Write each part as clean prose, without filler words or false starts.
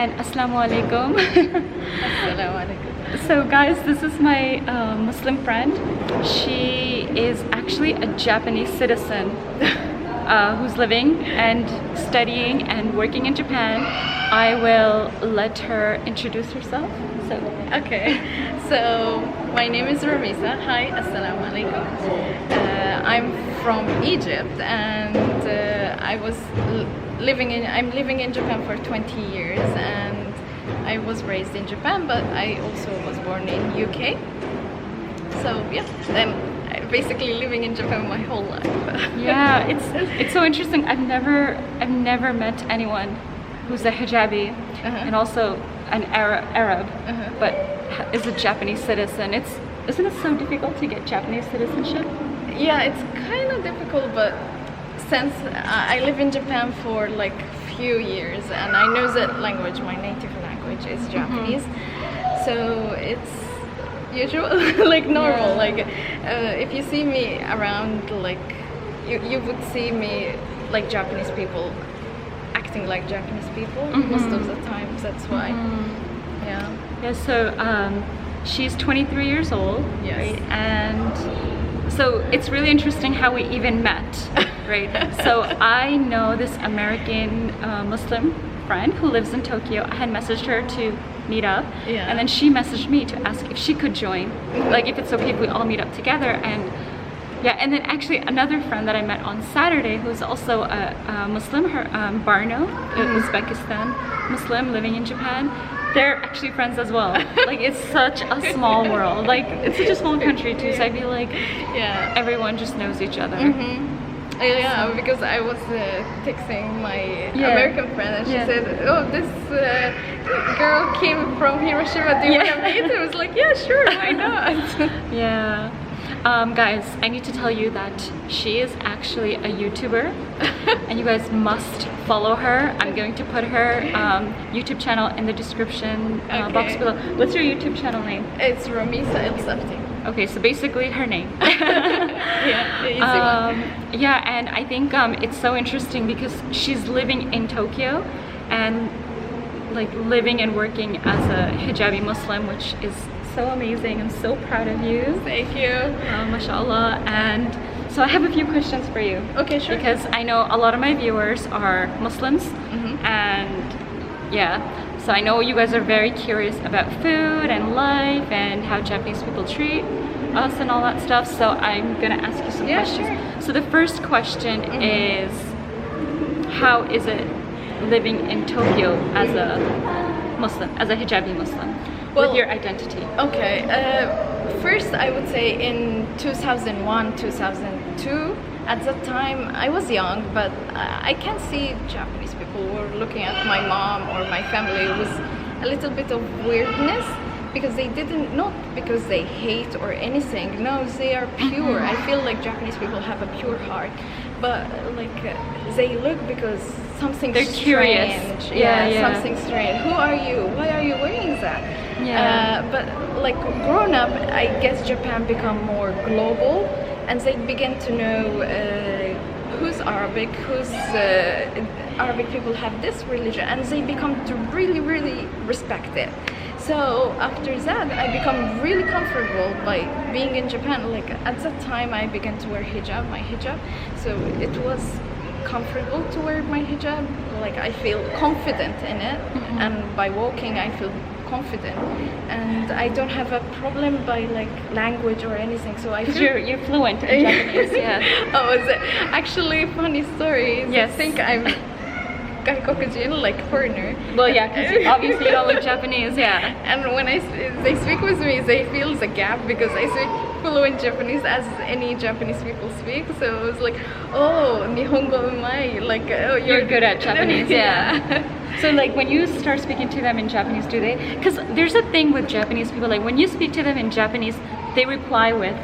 and Assalamu alaikum. Assalamu alaikum. So guys, this is my Muslim friend. She is actually a Japanese citizen who's living and studying and working in Japan. I will let her introduce herself. So Okay, so my name is Romissa. Hi, assalamu alaikum. I'm from Egypt, and I'm living in Japan for 20 years, and I was raised in Japan, but I also was born in UK. So yeah, I'm basically living in Japan my whole life. yeah, it's so interesting. I've never met anyone who's a hijabi and also an Arab, but is a Japanese citizen. Isn't it so difficult to get Japanese citizenship? Yeah, it's kind of difficult, but since I live in Japan for like few years and I know that language, my native language is Japanese, so it's usual, like normal. Yeah. Like if you see me around, like you would see me like Japanese people, acting like Japanese people most of the times. That's why. Yeah. Yeah. So she's 23 years old. Yes. Right? And so it's really interesting how we even met, right? So I know this American Muslim friend who lives in Tokyo. I had messaged her to meet up, Yeah. and then she messaged me to ask if she could join, like if it's okay if we all meet up together. And yeah, and then actually another friend that I met on Saturday who's also a Muslim, her Barno, Uzbekistan Muslim living in Japan. They're actually friends as well. Like it's such a small world. Like it's such a small country too. So I feel like Yeah. everyone just knows each other. Yeah, because I was texting my Yeah. American friend, and she Yeah. said, "Oh, this girl came from Hiroshima. Do you want to meet her?" I was like, "Yeah, sure, why not?" Yeah. Guys, I need to tell you that she is actually a YouTuber and you guys must follow her. I'm going to put her YouTube channel in the description box Okay. below. What's your YouTube channel name? It's Romissa El Safty. Okay, so basically her name. Yeah, the easy one. Yeah, and I think it's so interesting because she's living in Tokyo and like living and working as a hijabi Muslim, which is so amazing. I'm so proud of you. Thank you. Mashallah. And so I have a few questions for you. Okay, sure. Because I know a lot of my viewers are Muslims, and yeah, so I know you guys are very curious about food and life and how Japanese people treat us and all that stuff. So I'm gonna ask you some Yeah, questions. sure. So the first question is, how is it living in Tokyo as a Muslim, as a hijabi Muslim, Well, with your identity? Okay, first I would say in 2001, 2002, at that time I was young, but I can see Japanese people were looking at my mom or my family with a little bit of weirdness, because they didn't, not because they hate or anything, no, they are pure. I feel like Japanese people have a pure heart, but like they look because something They're strange. curious. Yeah, Yeah. something strange. Who are you? Why are you wearing that? Yeah. But like grown up, I guess Japan become more global, and they begin to know who's Arabic, who's Arabic people have this religion, and they become to really respect it. So after that, I become really comfortable by being in Japan. Like at that time, I began to wear my hijab, so it was comfortable to wear my hijab. Like I feel confident in it, and by walking, I feel confident, and I don't have a problem by like language or anything. So I Because feel you're fluent in Japanese, yeah. Oh, is it? Actually, funny story. Yes. I think I'm Gaikokujin, like foreigner. Well, yeah, because obviously you don't look Japanese, yeah. And when they speak with me, they feel the gap because I speak fluent Japanese as any Japanese people speak. So it was like, oh, Nihongo umai, like oh, You're good at Japanese, yeah. So like when you start speaking to them in Japanese, do they? Because there's a thing with Japanese people, like when you speak to them in Japanese, they reply with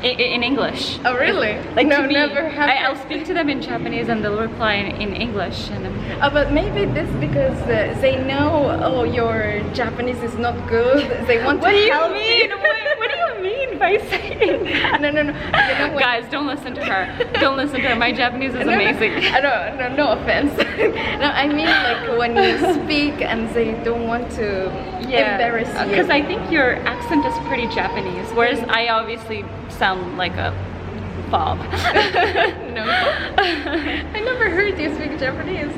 in English. Oh, really? Like no, to me, never happened. I'll speak to them in Japanese and they'll reply in English. And But maybe this because they know, oh, your Japanese is not good. They want what to do you help mean? What do you mean, by saying that. No. You know what? Guys, don't listen to her. Don't listen to her. My Japanese is amazing. No offense. No, I mean like when you speak and they don't want to embarrass you. Because I think your accent is pretty Japanese, whereas I obviously sound like a fob. No. I never heard you speak Japanese.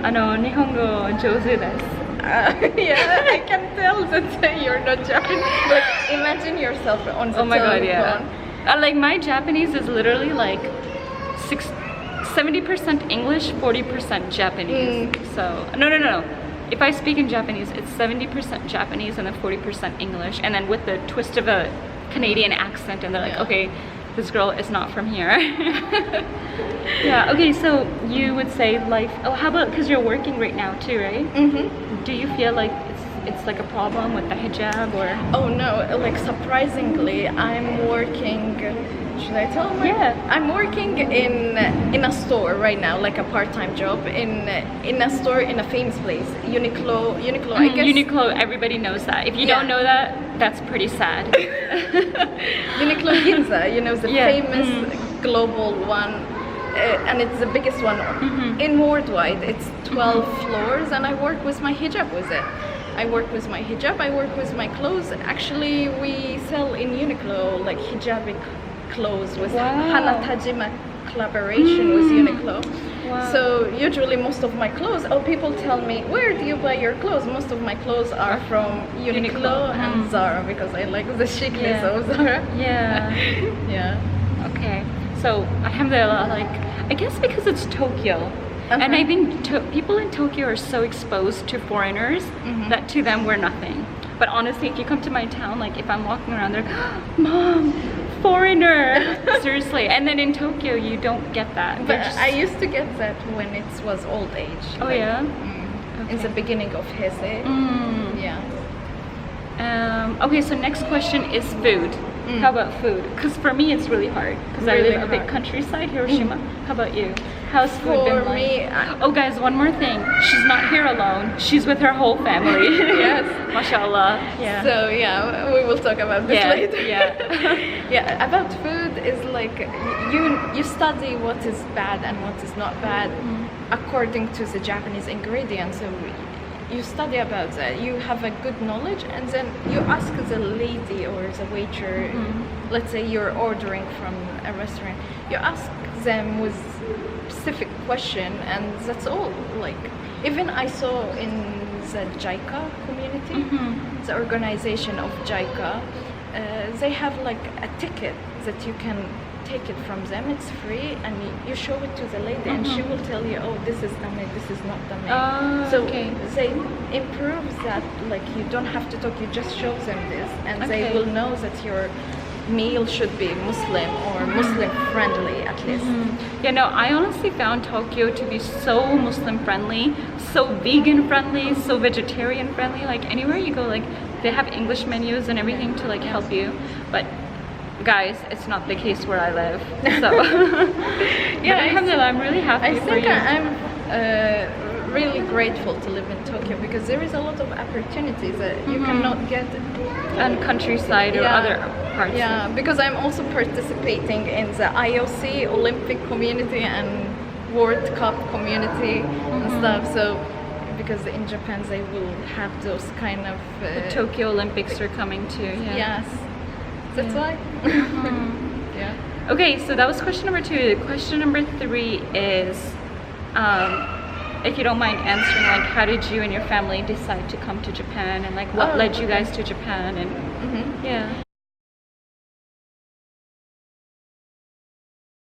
日本語上手です。Yeah, I can tell that you're not Japanese. Like, imagine yourself on the Oh my god, yeah. telephone. Like my Japanese is literally like 70% English, 40% Japanese. So no. If I speak in Japanese, it's 70% Japanese and then 40% English, and then with the twist of a Canadian accent, and they're like, okay, this girl is not from here. Yeah. Okay. So you would say life. Oh, how about because you're working right now too, right? Do you feel like it's like a problem with the hijab or? Oh no! Like surprisingly, I'm working. Should I tell them? Yeah. I'm working in a store right now, like a part-time job in a store in a famous place, Uniqlo. I guess Uniqlo. Everybody knows that. If you don't know that, that's pretty sad. Uniqlo Ginza, you know, the famous global one, and it's the biggest one in worldwide. It's 12 floors, and I work with my hijab with it. I work with my hijab. I work with my clothes. Actually, we sell in Uniqlo like hijabi clothes with Hana Tajima collaboration with Uniqlo. Wow. So usually most of my clothes, people tell me, where do you buy your clothes? Most of my clothes are from Uniqlo and Zara, because I like the chicness of Zara. Yeah. Yeah. Okay. So alhamdulillah, like I guess because it's Tokyo. And I think people in Tokyo are so exposed to foreigners that to them we're nothing. But honestly, if you come to my town, like if I'm walking around, they're like, oh, Mom, foreigner. Seriously. And then in Tokyo, you don't get that. But I used to get that when it was old age. Oh, like, yeah? In the beginning of Heisei. Yeah. Okay, so next question is food. How about food? Because for me, it's really hard. Because I live in a big countryside, Hiroshima. How about you? How's food been like? Oh, guys, one more thing. She's not here alone. She's with her whole family. Yes. Mashallah. Yeah. So, yeah, we will talk about this later. Yeah. Yeah, about food is like you study what is bad and what is not bad according to the Japanese ingredients. So you study about that, you have a good knowledge, and then you ask the lady or the waiter, let's say you're ordering from a restaurant, you ask them with specific question, and that's all. Like, even I saw in the JICA community, the organization of JICA, they have like a ticket that you can take it from them. It's free, and you show it to the lady, and she will tell you, oh, this is dame, this is not dame. So they improve that, like you don't have to talk, you just show them this, and they will know that your meal should be Muslim or Muslim friendly at least. Yeah, no, I honestly found Tokyo to be so Muslim friendly, so vegan friendly, so vegetarian friendly. Like anywhere you go, like they have English menus and everything to like help you, but guys, it's not the case where I live. So yeah, alhamdulillah, I'm really happy for you. I'm really grateful to live in Tokyo, because there is a lot of opportunities that you cannot get and countryside or other parts. Yeah, because I'm also participating in the IOC Olympic community and World Cup community and stuff. So because in Japan they will have those kind of the Tokyo Olympics are coming too. Yes, that's why. Yeah. Okay, so that was question number 2. Question number 3 is, if you don't mind answering, like how did you and your family decide to come to Japan, and like what led you guys to Japan, and yeah.